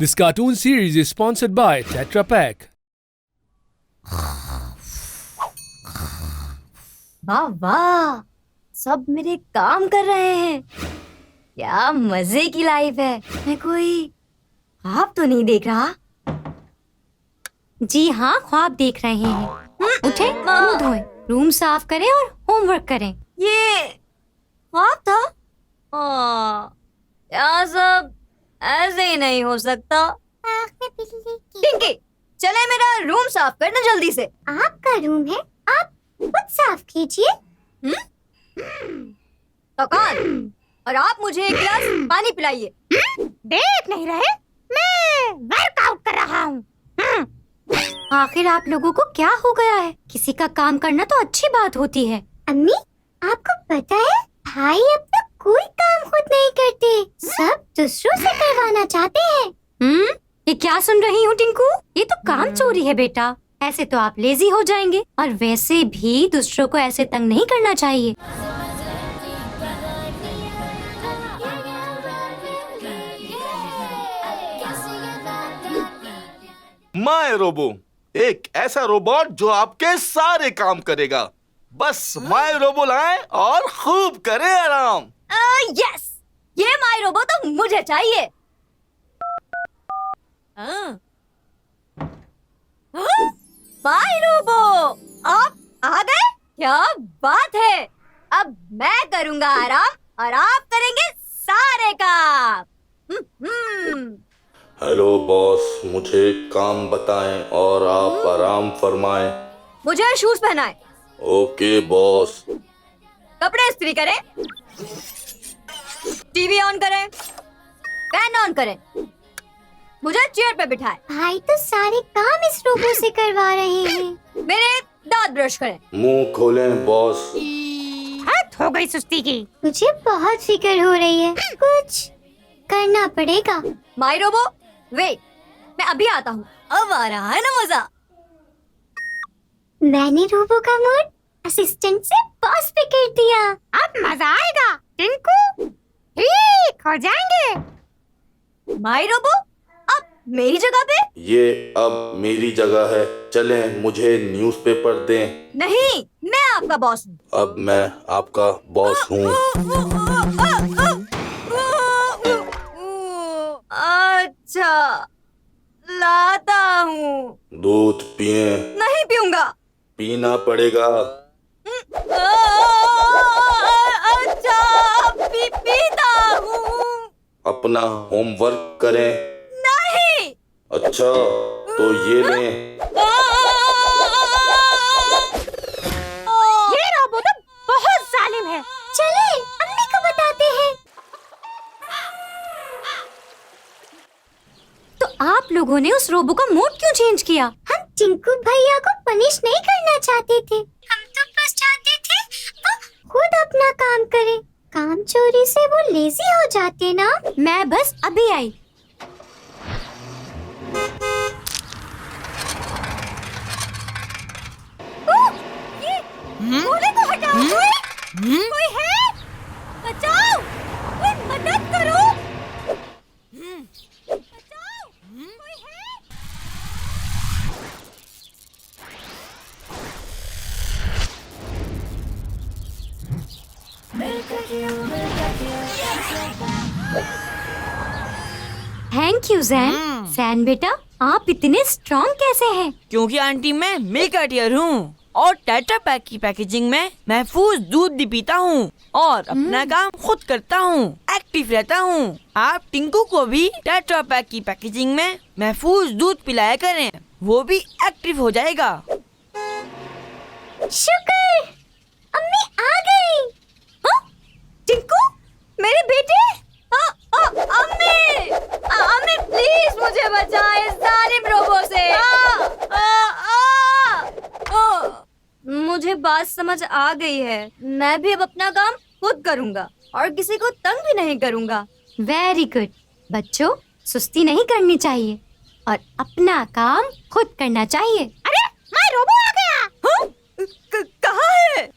This cartoon series is sponsored by Tetra Pak. वाह वाह, सब मेरे काम कर रहे हैं। क्या मजे की लाइफ है। मैं कोई ख्वाब तो नहीं देख रहा। जी हाँ, ख्वाब देख रहे हैं। उठे, मुंह धोएं, रूम साफ करें और होमवर्क करें। ये ख्वाब था? क्या सब ऐसे ही नहीं हो सकता। टिंकी, चले मेरा रूम साफ करना जल्दी से। आपका रूम है, आप खुद साफ कीजिए। कौन? और आप मुझे एक गिलास पानी पिलाइए। देख नहीं रहे, मैं वर्कआउट कर रहा हूँ। आखिर आप लोगों को क्या हो गया है? किसी का काम करना तो अच्छी बात होती है। अम्मी, आपको पता है भाई अब तक कोई काम खुद नहीं करते, सब दूसरों से करवाना चाहते हैं। ये क्या सुन रही हूँ टिंकू? ये तो काम चोरी है बेटा। ऐसे तो आप लेजी हो जाएंगे, और वैसे भी दूसरों को ऐसे तंग नहीं करना चाहिए। माय रोबो, एक ऐसा रोबोट जो आपके सारे काम करेगा। बस माय रोबो लाएं और खूब करें आराम। यस, ये माय रोबो तो मुझे चाहिए। माय रोबो, आप आ गए? क्या बात है। अब मैं करूंगा आराम और आप करेंगे सारे काम। हेलो बॉस, मुझे काम बताएं और आप आराम फरमाएं। मुझे शूज पहनाएं। Okay boss. कपड़े इस्त्री करें, टीवी ऑन करें, फैन ऑन करें, मुझे चेयर पे बिठाएं। भाई तो सारे काम इस रोबो से करवा रहे हैं। मेरे दांत ब्रश करें। मुंह खोलें बॉस। हद हो गई सुस्ती की। मुझे बहुत फिक्र हो रही है, कुछ करना पड़ेगा। माय रोबो, वेट, मैं अभी आता हूँ। अब आ रहा है ना मजा। मैंने रोबो का मूड असिस्टेंट से बॉस पे कर दिया। अब मजा आएगा टिंकू, ठीक हो जाएंगे। माय रोबो, अब मेरी जगह पे? ये अब मेरी जगह है, चलें मुझे न्यूज़पेपर दें। नहीं, मैं आपका बॉस हूँ। अब मैं आपका बॉस हूँ। अच्छा, लाता हूँ। दूध पिए। नहीं पीऊंगा। पीना पड़ेगा। अच्छा, पीता हूँ। अपना होमवर्क करें। नहीं। अच्छा, तो ये लें। ये रोबो तो बहुत जालिम है। चले अम्मी को बताते हैं। तो आप लोगों ने उस रोबो का मूड क्यों चेंज किया? हम टिंकू भैया को पनिश नहीं करना चाहते थे, हम तो बस चाहते थे वो खुद अपना काम करे। काम चोरी से वो लेजी हो जाते ना। मैं बस अभी आई। ये गोले को हटाओ। कोई है? बचाओ, कोई मदद करो। बचाओ, कोई है? Thank you Jain. जैन बेटा, आप इतने स्ट्रॉन्ग कैसे हैं? क्योंकि आंटी मैं मिल्क आर्टियर हूँ और टेट्रा पैक की पैकेजिंग में महफूज दूध भी पीता हूँ और अपना काम खुद करता हूँ, एक्टिव रहता हूँ। आप टिंकू को भी टेट्रा पैक की पैकेजिंग में महफूज दूध पिलाया करें, वो भी एक्टिव हो जाएगा। शुक्र, अम्मी आ गई। टिंकू, मेरे बेटे। अम्मी, अम्मी प्लीज मुझे बचाएं इस जालिम रोबो से। मुझे बात समझ आ गई है। मैं भी अब अपना काम खुद करूंगा और किसी को तंग भी नहीं करूंगा। वेरी गुड बच्चों, सुस्ती नहीं करनी चाहिए और अपना काम खुद करना चाहिए। अरे मैं रोबो आ गया। कहाँ है?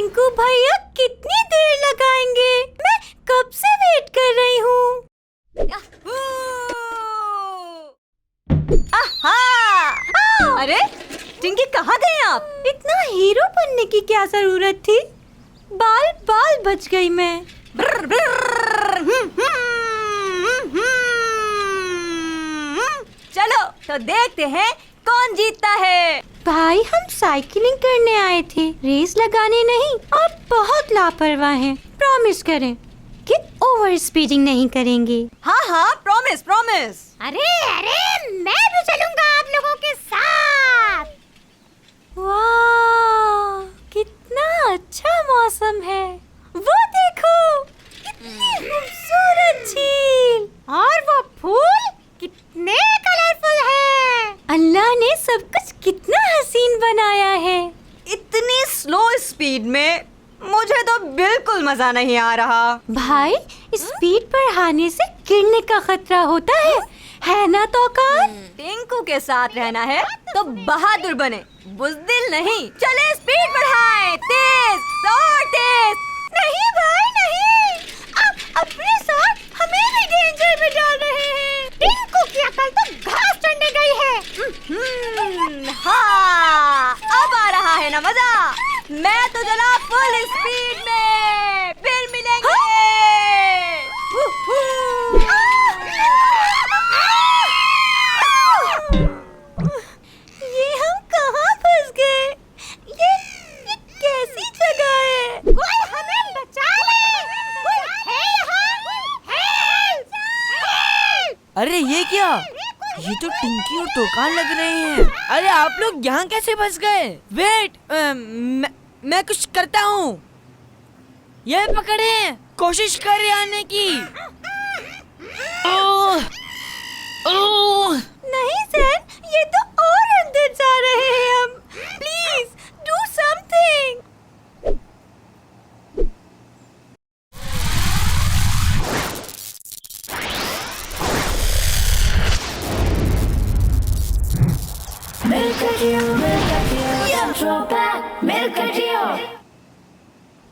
टिंकू भैया कितनी देर लगाएंगे? मैं कब से वेट कर रही हूँ। अरे टिंकी, कहाँ गए आप? इतना हीरो बनने की क्या जरूरत थी? बाल बाल बच गई मैं। चलो तो देखते हैं कौन जीतता है। भाई, हम साइकिलिंग करने आए थे, रेस लगाने नहीं। आप बहुत लापरवाह हैं। प्रॉमिस करें कि ओवर स्पीडिंग नहीं करेंगे। हाँ हाँ, प्रॉमिस प्रॉमिस। अरे मैं भी चलूंगा आप लोगों के साथ। वाह, कितना अच्छा मौसम है। वो देखो, कितनी खूबसूरत झील। और वो फूल कितने कलरफुल है। अल्लाह ने सब कुछ कितना हसीन बनाया है। इतनी स्लो स्पीड में मुझे तो बिल्कुल मजा नहीं आ रहा। भाई, स्पीड बढ़ाने से गिरने का खतरा होता है ना तौकार? टिंकू के साथ रहना है तो बहादुर बने, बुज़दिल नहीं। चले स्पीड बढ़ाएं, तेज और तेज। नहीं भाई नहीं, आप अपने साथ हमें भी डेंजर में डाल रहे हैं। टिंकू की अकल तो घास चढ़ने गई है। हाँ, अब आ रहा है ना मजा। मैं तो चला फुल स्पीड में। फिर मिलेंगे। ये हम कहाँ फंस गए? ये कैसी जगह है? कोई हमें बचा ले। कोई है यहाँ? हेल्प! अरे ये क्या? ये तो टिंकी और टोकान लग रहे हैं। अरे आप लोग यहाँ कैसे फंस गए? वेट, मैं कुछ करता हूँ। ये पकड़े, कोशिश कर आने की। ओह, ओह। नहीं सर, ये तो और अंदर जा रहे हैं हम। Please do something.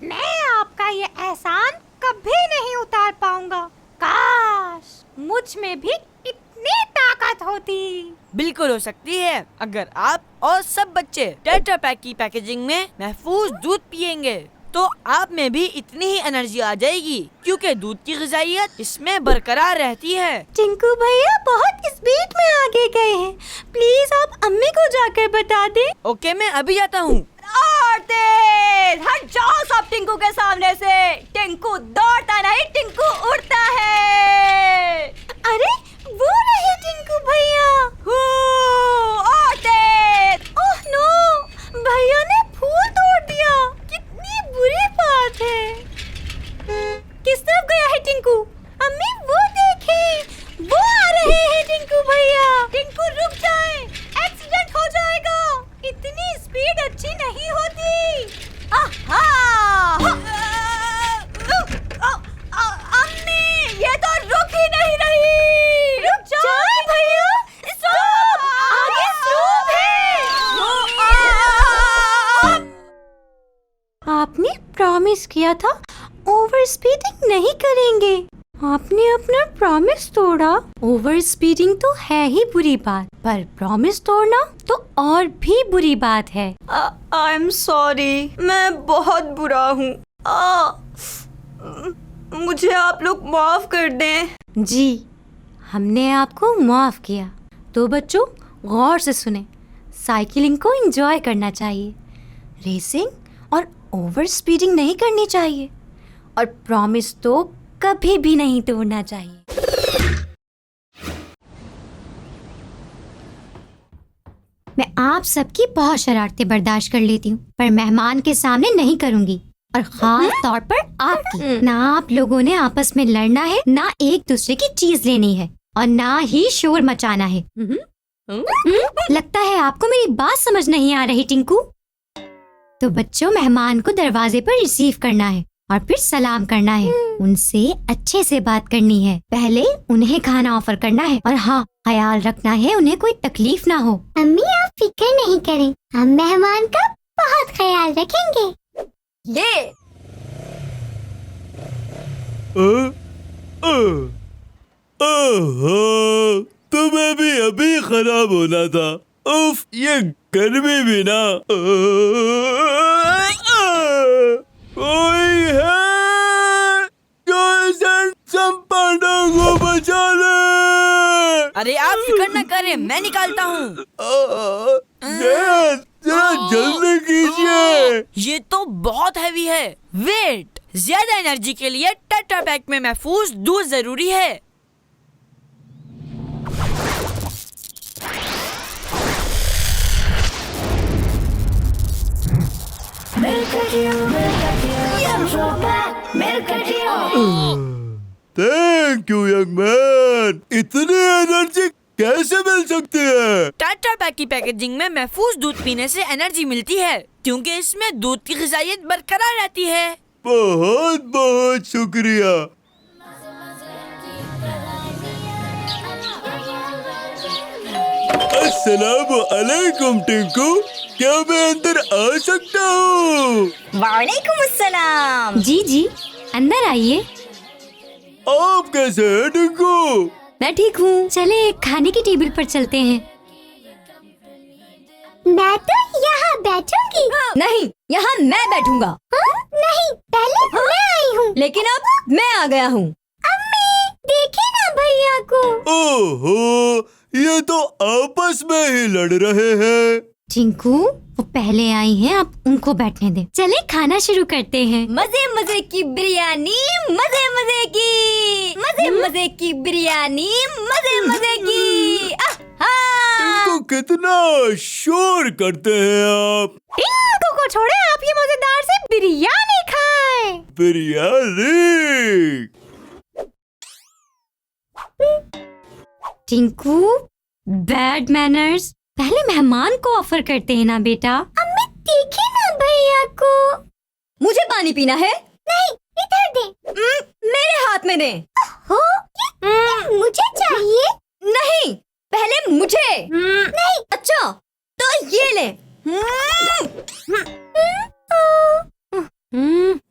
मैं आपका ये एहसान कभी नहीं उतार पाऊंगा। काश मुझ में भी इतनी ताकत होती। बिल्कुल हो सकती है, अगर आप और सब बच्चे टेट्रा पैक की पैकेजिंग में महफूज दूध पिएंगे तो आप में भी इतनी ही एनर्जी आ जाएगी, क्योंकि दूध की ग़िज़ाइयत इसमें बरकरार रहती है। टिंकू भैया बहुत स्पीड में आगे गए हैं। प्लीज आप अम्मी को जाकर बता दें। ओके, मैं अभी जाता हूँ। और तेज हट जाओ सब टिंकू के सामने से। टिंकू दौड़ता नहीं, टिंकू उड़ता है। अरे वो रहे टिंकू भैया। और तेज। ओह नो, भैया ने फूल तोड़ दिया। कितनी बुरी बात है। किस तरफ गया है टिंकू? अम्मी वो देखें, वो आ रहे हैं टिंकू भैया। टिंकू रुक जाए, एक्सीडेंट हो जाएगा। इतनी स्पीड अच्छी नहीं होती। अम्मी, ये तो रुक ही नहीं रही। रुक जाओ भैया। स्टॉप, आगे स्टॉप है। आपने प्रॉमिस किया था ओवर स्पीडिंग नहीं करेंगे। आपने अपना प्रॉमिस तोड़ा। ओवर स्पीडिंग तो है ही बुरी बात, पर प्रॉमिस तोड़ना तो और भी बुरी बात है। आई एम सॉरी, मैं बहुत बुरा हूँ। मुझे आप लोग माफ कर दें। जी, हमने आपको माफ किया। तो बच्चों गौर से सुने, साइकिलिंग को एंजॉय करना चाहिए, रेसिंग और ओवर स्पीडिंग नहीं करनी चाहिए, और प्रॉमिस तो कभी भी नहीं तोड़ना चाहिए। मैं आप सबकी बहुत शरारतें बर्दाश्त कर लेती हूँ, पर मेहमान के सामने नहीं करूँगी, और खास तौर पर आपकी। ना आप लोगों ने आपस में लड़ना है, ना एक दूसरे की चीज लेनी है, और ना ही शोर मचाना है। लगता है आपको मेरी बात समझ नहीं आ रही टिंकू। तो बच्चों, मेहमान को दरवाजे पर रिसीव करना है और फिर सलाम करना है। उनसे अच्छे से बात करनी है। पहले उन्हें खाना ऑफर करना है, और हाँ, ख्याल रखना है उन्हें कोई तकलीफ ना हो। अम्मी आप फिक्र नहीं करें, हम मेहमान का बहुत ख्याल रखेंगे। ये ओहो, तुम्हें भी अभी खराब होना था। उफ, ये गर्मी भी ना। कोई है जो इस संपादों को बचा ले? अरे आप फिक्र न करें, मैं निकालता हूँ। जरा जल्दी कीजिए। ये तो बहुत हैवी है। वेट, ज्यादा एनर्जी के लिए टेट्रा पैक में महफूज दूध जरूरी है। Thank you young man. इतनी एनर्जी कैसे मिल सकती है? टेट्रा पैक की पैकेजिंग में महफूज दूध पीने से एनर्जी मिलती है, क्योंकि इसमें दूध की ग़िज़ाइयत बरकरार रहती है। बहुत बहुत शुक्रिया। अस्सलामु अलैकुम टिंकू, क्या मैं अंदर आ सकता हूँ? वालेकुम अस्सलाम। जी जी, अंदर आइए। आप कैसे हैं टिंकू? मैं ठीक हूँ। चले खाने की टेबल पर चलते हैं। मैं तो यहाँ बैठूंगी। नहीं, यहाँ मैं बैठूंगा। नहीं, पहले मैं आई हूँ। लेकिन अब मैं आ गया हूँ। अम्मी, देखे ना भैया को। ओहो, ये तो आपस में ही लड़ रहे हैं। टिंकू, वो पहले आई हैं, आप उनको बैठने दें। चले खाना शुरू करते हैं। मजे मजे की बिरयानी, मजे मजे की, मजे मजे की बिरयानी, मजे मजे की। इनको कितना शोर करते हैं आप। टिंकू को छोड़े, आप ये मजेदार से बिरयानी खाएं। बिरयानी। Tinku, bad manners. पहले मेहमान को ऑफर करते हैं ना बेटा। अम्मी, देखे ना भैया को। मुझे पानी पीना है? नहीं, इधर दे। मेरे हाथ में दे। हो, ये मुझे चाहिए। नहीं, पहले मुझे। नहीं। अच्छा, तो ये ले।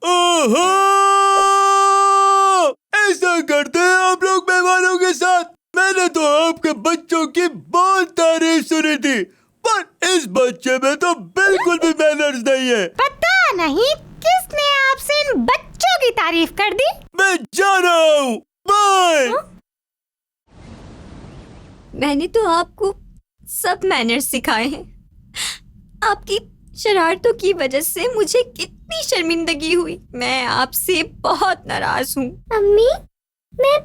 ओहो, ऐसा करते हैं आप लोग मेहमानों के साथ। मैंने तो आपके बच्चों की बहुत तारीफ सुनी थी, पर इस बच्चे में तो बिल्कुल भी मैनर्स नहीं है। पता नहीं किसने आपसे इन बच्चों की तारीफ कर दी। मैं जा रहा हूँ, बाय। मैंने तो आपको सब मैनर्स सिखाए हैं। आपकी शरारतों की वजह से मुझे कितनी शर्मिंदगी हुई। मैं आपसे बहुत नाराज हूँ। अम्मी, मैं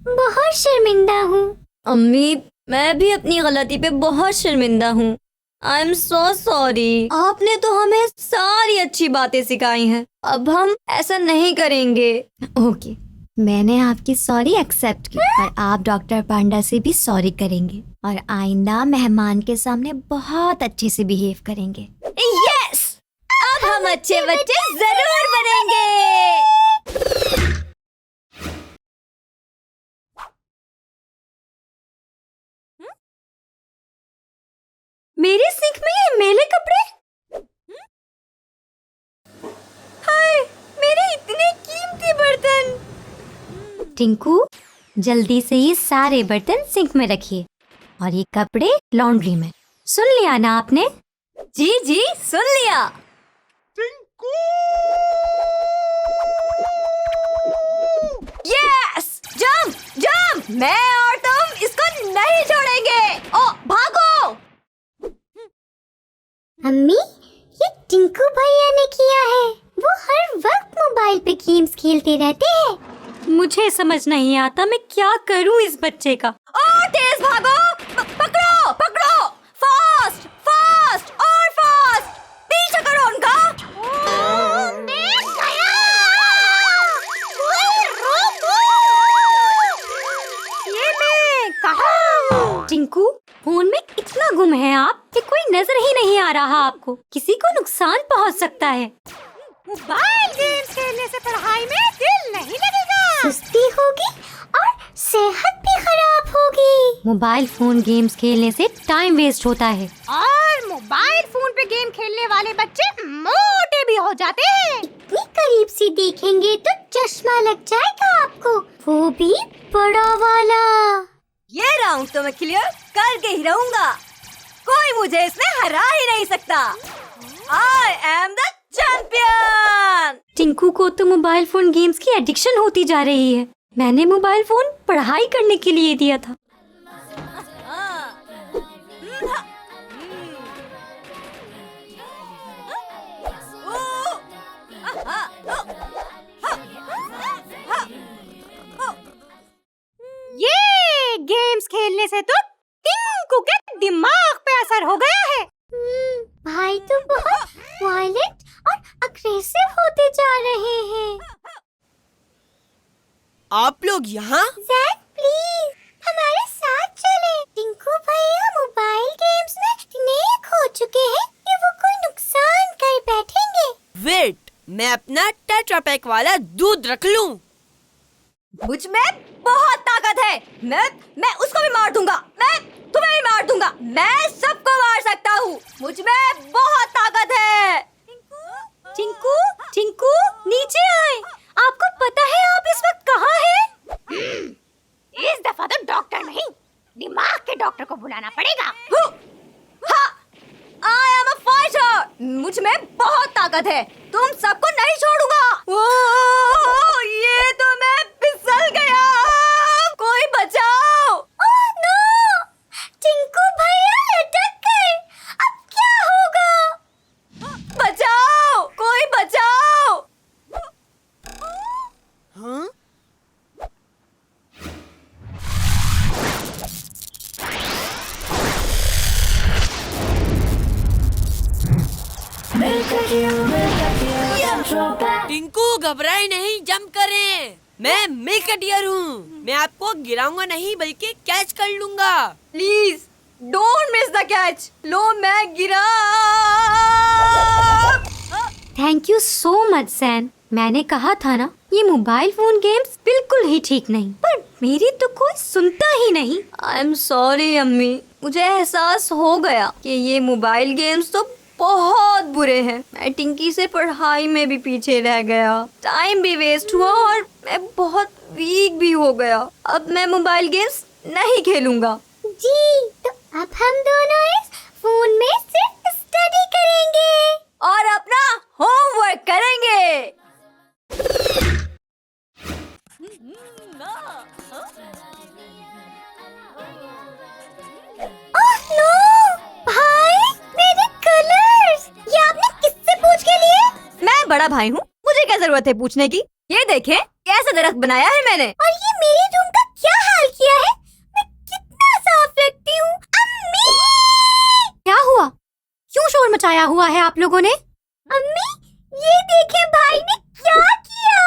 बहुत शर्मिंदा हूँ। अम्मी, मैं भी अपनी गलती पे बहुत शर्मिंदा हूँ। I am so sorry. आपने तो हमें सारी अच्छी बातें सिखाई हैं। अब हम ऐसा नहीं करेंगे। ओके, मैंने आपकी सॉरी एक्सेप्ट की और आप डॉक्टर पांडा से भी सॉरी करेंगे और आइंदा मेहमान के सामने बहुत अच्छे से बिहेव करेंगे। यस, अब हम अच्छे बच्चे जरूर बनेंगे। मेरे सिंक में ये मैले कपड़े। हाय, मेरे इतने कीमती बर्तन। टिंकू, जल्दी से ये सारे बर्तन सिंक में रखिए और ये कपड़े लॉन्ड्री में। सुन लिया ना आपने? जी जी, सुन लिया। Yes, jump jump. मैं और तुम इसको नहीं छोड़ेंगे। ओ, भागो। अम्मी, ये टिंकू भैया ने किया है। वो हर वक्त मोबाइल पे गेम्स खेलते रहते हैं। मुझे समझ नहीं आता मैं क्या करूं इस बच्चे का। और तेज भागो। पकड़ो पकड़ो, फास्ट फास्ट और फास्ट। पीछे करो उनका। ये मैं कहाँ? टिंकू, फोन में इतना गुम है आप कि कोई नजर ही नहीं आ रहा आपको। किसी को नुकसान पहुंच सकता है। मोबाइल गेम्स खेलने से पढ़ाई में दिल नहीं लगेगा, सुस्ती होगी और सेहत भी खराब होगी। मोबाइल फोन गेम्स खेलने से टाइम वेस्ट होता है और मोबाइल फोन पे गेम खेलने वाले बच्चे मोटे भी हो जाते हैं। देखेंगे तो चश्मा लग जाएगा आपको, वो भी बड़ा वाला। ये राउंड तो मैं क्लियर करके ही रहूंगा, कोई मुझे इसमें हरा ही नहीं सकता। I am the champion। Tinku को तो मोबाइल फोन गेम्स की एडिक्शन होती जा रही है। मैंने मोबाइल फोन पढ़ाई करने के लिए दिया था। ये गेम्स खेलने से तो टिंकू के दिमाग पे असर हो गया है। भाई तो बहुत वायलेंट और अग्रेसिव होते जा रहे हैं। आप लोग यहाँ? जैक प्लीज हमारे साथ चले। टिंकू भैया मोबाइल गेम्स में इतने खो चुके हैं कि वो कोई नुकसान कर बैठेंगे। वेट, मैं अपना टेट्रा पैक वाला दूध रख लूं। मुझ में बहुत ताकत है। मैं उसको भी मार दूंगा, मैं तुम्हें भी मार दूंगा, मैं सबको मार सकता हूँ। मुझ में बहुत ताकत है। टिंकू, टिंकू नीचे आए। आपको पता है आप इस वक्त कहाँ हैं? इस दफा तो डॉक्टर नहीं, दिमाग के डॉक्टर को बुलाना पड़ेगा। I am a fighter। मुझ में बहुत ताकत है, तुम सबको नहीं छोड़ूंगा। ओह, ये तो मैं फिसल गया। कोई बचाओ। ओह नो, टिंकू भैया लटक गए। अब क्या होगा? बचाओ, कोई बचाओ। हाँ? टिंकू घबराए नहीं, जंप करें। मैं मिल्क डियर हूँ, मैं आपको गिराऊंगा नहीं बल्कि कैच कर लूंगा। Please don't miss the catch. लो मैं गिरा। Thank you so much Sain. मैंने कहा था ना, ये मोबाइल फोन गेम्स बिल्कुल ही ठीक नहीं, पर मेरी तो कोई सुनता ही नहीं। आई एम सॉरी अम्मी, मुझे एहसास हो गया कि ये मोबाइल गेम्स तो बहुत बुरे हैं। मैं टिंकी से पढ़ाई में भी पीछे रह गया, टाइम भी वेस्ट हुआ और मैं बहुत वीक भी हो गया। अब मैं मोबाइल गेम्स नहीं खेलूंगा। जी, तो अब हम दोनों इस फोन में सिर्फ स्टडी करेंगे और अपना होमवर्क करेंगे। ओह नो, भाई मेरे कलर्स, ये आपने किससे पूछ के लिए? मैं बड़ा भाई हूँ, मुझे क्या जरूरत है पूछने की। ये देखें कैसा दरख्त बनाया है मैंने। और ये मेरे रूम का क्या हाल किया है? मैं कितना साफ रखती हूँ। अम्मी! क्या हुआ? क्यों शोर मचाया हुआ है आप लोगों ने? अम्मी, ये देखें भाई ने क्या किया,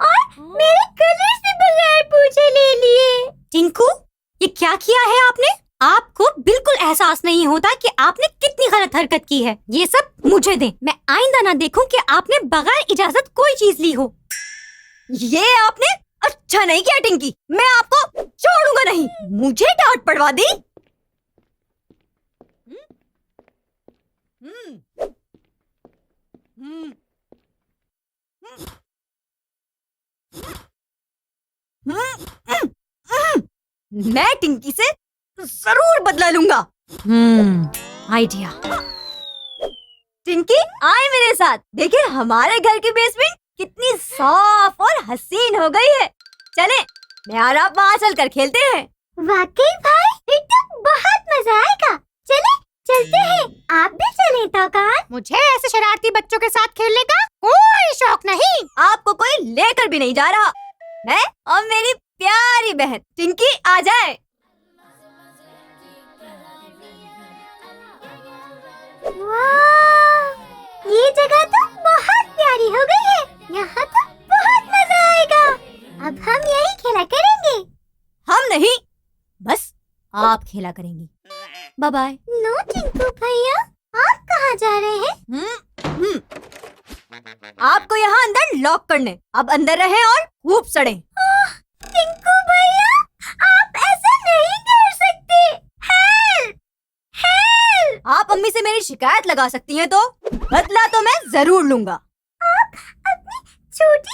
और मेरे कलर्स भी बगैर पूछे ले लिए। टिंकू, ये क्या किया है आपने? आपको बिल्कुल एहसास नहीं होता कि आपने कितनी गलत हरकत की है। ये सब मुझे दें, मैं आइंदा ना देखूं कि आपने बगैर इजाजत कोई चीज ली हो। ये आपने अच्छा नहीं किया टिंकी, मैं आपको छोड़ूंगा नहीं। मुझे डांट पड़वा दी। मैं टिंकी से जरूर बदला लूंगा। आइडिया। टिंकी आए मेरे साथ, देखिए हमारे घर की बेसमेंट कितनी साफ और हसीन हो गई है। चले मैं और आप वहाँ चल कर खेलते हैं। वाकई भाई, फिर तो बहुत मजा आएगा। चले चलते हैं। आप भी चलें तोकान। मुझे ऐसे शरारती बच्चों के साथ खेलने का कोई शौक नहीं। आपको कोई लेकर भी नहीं जा रहा। मैं और मेरी प्यारी बहन टिंकी आ जाए। वाह, ये जगह तो बहुत प्यारी हो गई है। यहाँ तो बहुत मजा आएगा। अब हम यही खेला करेंगे। हम नहीं, बस आप खेला करेंगी। Bye bye. नो टिंकू भैया, आप कहाँ जा रहे हैं? आपको यहाँ अंदर लॉक करने। अब अंदर रहें और खूब सड़े। टिंकू भैया, आप ऐसा नहीं कर सकते। हेल्प! हेल्प! आप अम्मी से मेरी शिकायत लगा सकती हैं, तो बदला तो मैं जरूर लूंगा। आप अपनी छोटी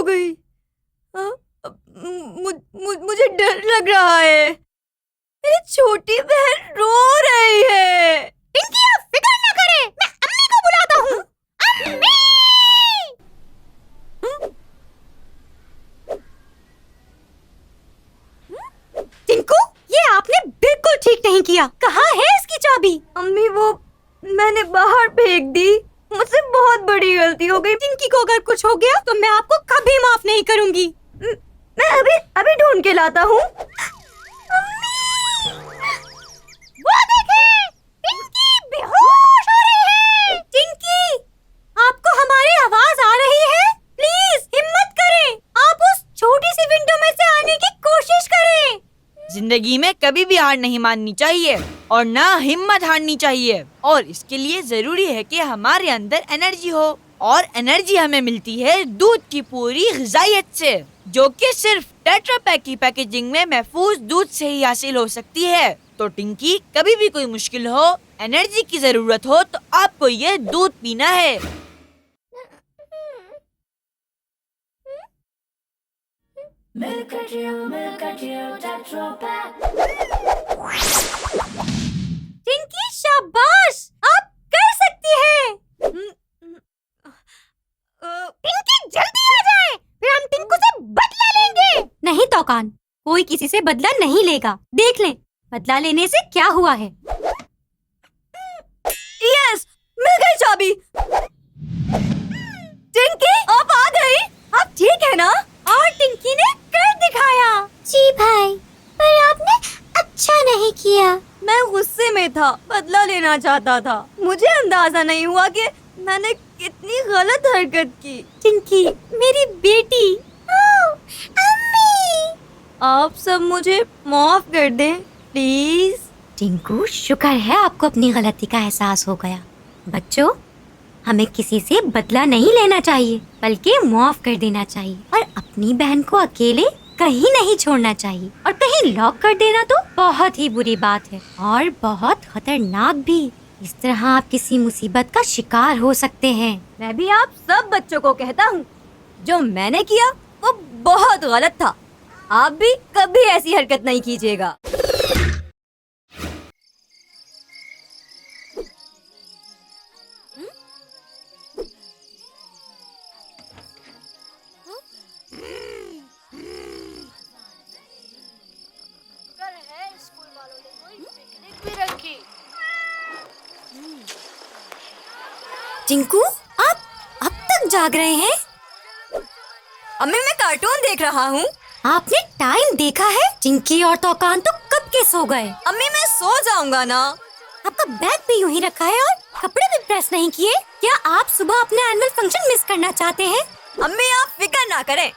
गई। मुझे डर लग रहा है। मेरी छोटी बहन रो रही है। पिंकी, आप फिक्र न करें, मैं अम्मी को बुलाता हूँ। अम्मी! टिंकू, ये आपने बिल्कुल ठीक नहीं किया। कहाँ है इसकी चाबी? अम्मी, वो मैंने बाहर फेंक दी। मुझसे बहुत बड़ी गलती हो गई। टिंकी को अगर कुछ हो गया तो मैं आपको कभी माफ नहीं करूंगी। मैं अभी ढूंढ के लाता हूँ। वो देखें, टिंकी बेहोश हो रही है। टिंकी, आपको हमारी आवाज आ रही है? प्लीज हिम्मत करें, आप उस छोटी सी विंडो में से आने की कोशिश करें। जिंदगी में कभी भी हार नहीं माननी चाहिए और ना हिम्मत हारनी चाहिए, और इसके लिए जरूरी है कि हमारे अंदर एनर्जी हो, और एनर्जी हमें मिलती है दूध की पूरी ग़िज़ाइयत से, जो कि सिर्फ टेट्रा पैक की पैकेजिंग में महफूज दूध से ही हासिल हो सकती है। तो टिंकी, कभी भी कोई मुश्किल हो, एनर्जी की जरूरत हो, तो आपको ये दूध पीना है। टिंकी, शाबाश, आप कर सकती हैं। टिंकी, जल्दी आ जाए, फिर हम टिंकू से बदला लेंगे। नहीं तौकान, कोई किसी से बदला नहीं लेगा। देख लें बदला लेने से क्या हुआ है। यस, मिल गई चाबी। टिंकी, आप आ गई। आप ठीक है ना? और टिंकी ने कर दिखाया। जी भाई, पर आपने अच्छा नहीं किया। मैं गुस्से में था, बदला लेना चाहता था। मुझे अंदाजा नहीं हुआ कि मैंने कितनी गलत हरकत की। टिंकी, मेरी बेटी। अम्मी, आप सब मुझे माफ कर दें प्लीज। टिंकू, शुक्र है आपको अपनी गलती का एहसास हो गया। बच्चों, हमें किसी से बदला नहीं लेना चाहिए, बल्कि माफ कर देना चाहिए, और अपनी बहन को अकेले कहीं नहीं छोड़ना चाहिए। और कहीं लॉक कर देना तो बहुत ही बुरी बात है और बहुत खतरनाक भी। इस तरह आप किसी मुसीबत का शिकार हो सकते हैं। मैं भी आप सब बच्चों को कहता हूँ, जो मैंने किया वो बहुत गलत था। आप भी कभी ऐसी हरकत नहीं कीजिएगा। टिंकू, आप अब तक जाग रहे हैं? अम्मी, मैं कार्टून देख रहा हूँ। आपने टाइम देखा है? टिंकी और तौकान तो कब के सो गए। अम्मी, मैं सो जाऊंगा ना। आपका बैग भी यूं ही रखा है और कपड़े भी प्रेस नहीं किए। क्या आप सुबह अपने एनुअल फंक्शन मिस करना चाहते हैं? अम्मी, आप फिक्र ना करें,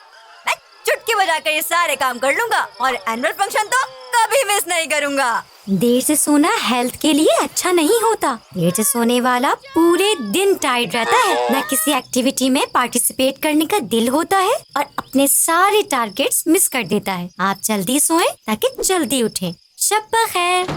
मैं चुटकी बजाकर ये सारे काम कर लूंगा और एनुअल फंक्शन तो कभी मिस नहीं करूंगा। देर से सोना हेल्थ के लिए अच्छा नहीं होता। देर से सोने वाला पूरे दिन टायर्ड रहता है, न किसी एक्टिविटी में पार्टिसिपेट करने का दिल होता है और अपने सारे टारगेट्स मिस कर देता है। आप जल्दी सोएं ताकि जल्दी उठें। शब बखैर।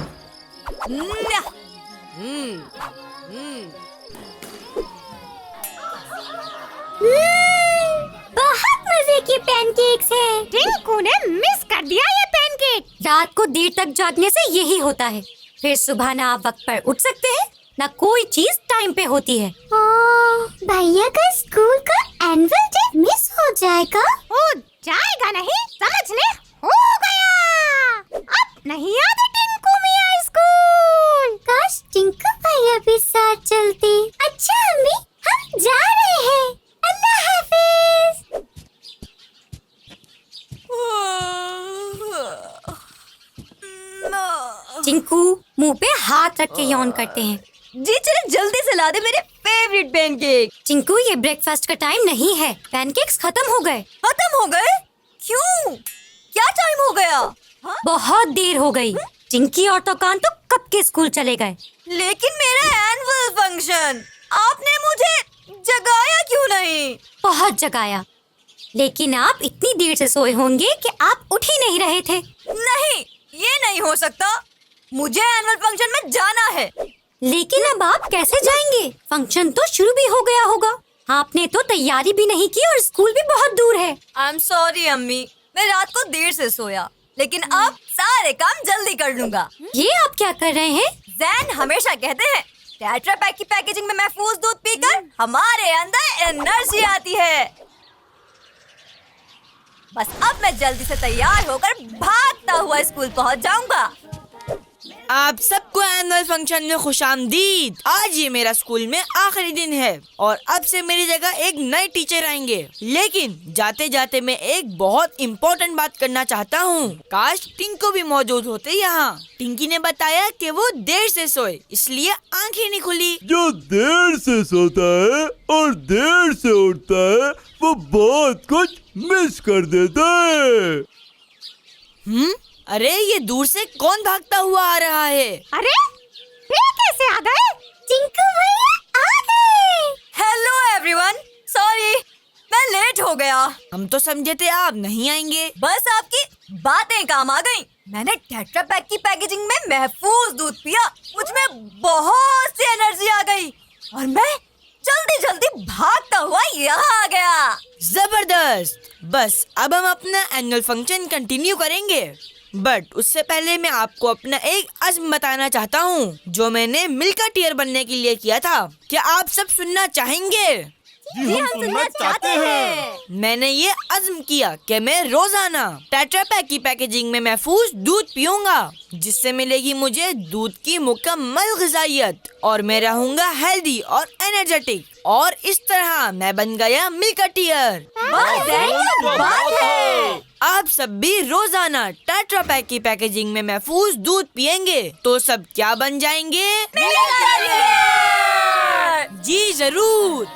बहुत मजे की पैनकेक्स है। टिंकू ने मिस कर दिया ये पैनकेक। रात को देर तक जागने से यही होता है। फिर सुबह ना आप वक्त पर उठ सकते हैं, ना कोई चीज टाइम पे होती है। भैया का स्कूल का एनुअल डे मिस हो जाएगा। हो जाएगा नहीं, समझ ले, हो गया। अब नहीं आता टिंकू मियां स्कूल। काश टिंकू भैया भी साथ चलते। अच्छा अम्मी, हम जा रहे हैं। अल्लाह हाफिज। टिंकू मुंह पे हाथ रख के यौन करते हैं। जी चले, जल्दी से ला दे मेरे फेवरेट पैनकेक। टिंकू, ये ब्रेकफास्ट का टाइम नहीं है। पैनकेक्स खत्म हो गए। खत्म हो गए? क्यों? क्या टाइम हो गया? हाँ? बहुत देर हो गई। टिंकी और तौकान तो कब के स्कूल चले गए। लेकिन मेरा एनुअल फंक्शन, आपने मुझे जगाया क्यों नहीं? बहुत जगाया, लेकिन आप इतनी देर से सोए होंगे कि आप उठ ही नहीं रहे थे। नहीं, ये नहीं हो सकता। मुझे एनुअल फंक्शन में जाना है। लेकिन अब आप कैसे जाएंगे? फंक्शन तो शुरू भी हो गया होगा। आपने तो तैयारी भी नहीं की और स्कूल भी बहुत दूर है। आई एम सॉरी अम्मी, मैं रात को देर से सोया, लेकिन अब सारे काम जल्दी कर लूंगा। ये आप क्या कर रहे हैं? जैन हमेशा कहते हैं टेट्रा पैक की पैकेजिंग में महफूज दूध पीकर हमारे अंदर एनर्जी आती है। बस अब मैं जल्दी से तैयार होकर भागता हुआ स्कूल पहुंच जाऊंगा। आप सबको एनुअल फंक्शन में खुशामदीद। आज ये मेरा स्कूल में आखिरी दिन है और अब से मेरी जगह एक नए टीचर आएंगे। लेकिन जाते जाते मैं एक बहुत इम्पोर्टेंट बात करना चाहता हूँ। काश टिंकू भी मौजूद होते यहाँ। टिंकी ने बताया कि वो देर से सोए, इसलिए आंखें नहीं खुली। जो देर से सोता है और देर से उठता है वो बहुत कुछ मिस कर देता है। अरे ये दूर से कौन भागता हुआ आ रहा है? अरे ये कैसे आ गए? टिंकू भैया आ गए। हेलो एवरीवन, सॉरी मैं लेट हो गया। हम तो समझे थे आप नहीं आएंगे। बस आपकी बातें काम आ गईं। मैंने टेट्रा पैक की पैकेजिंग में महफूज दूध पिया, मुझमें बहुत सी एनर्जी आ गई और मैं जल्दी जल्दी भागता हुआ यहाँ आ गया। जबरदस्त। बस अब हम अपना एनुअल फंक्शन कंटिन्यू करेंगे, बट उससे पहले मैं आपको अपना एक अज़्म बताना चाहता हूँ जो मैंने मिल्का टीयर बनने के लिए किया था। क्या आप सब सुनना चाहेंगे? जी हम सुनना चाहते हैं। मैंने ये अज़्म किया कि मैं रोजाना टेट्रा पैक की पैकेजिंग में महफूज दूध पीऊंगा, जिससे मिलेगी मुझे दूध की मुकम्मल ग़िज़ाइयत और मैं रहूंगा हेल्दी और एनर्जेटिक। और इस तरह मैं बन गया मिल्का टीयर। बात है। आप सब भी रोजाना टेट्रा पैक की पैकेजिंग में महफूज दूध पियेंगे तो सब क्या बन जाएंगे? मिल्का टीयर। जी जरूर।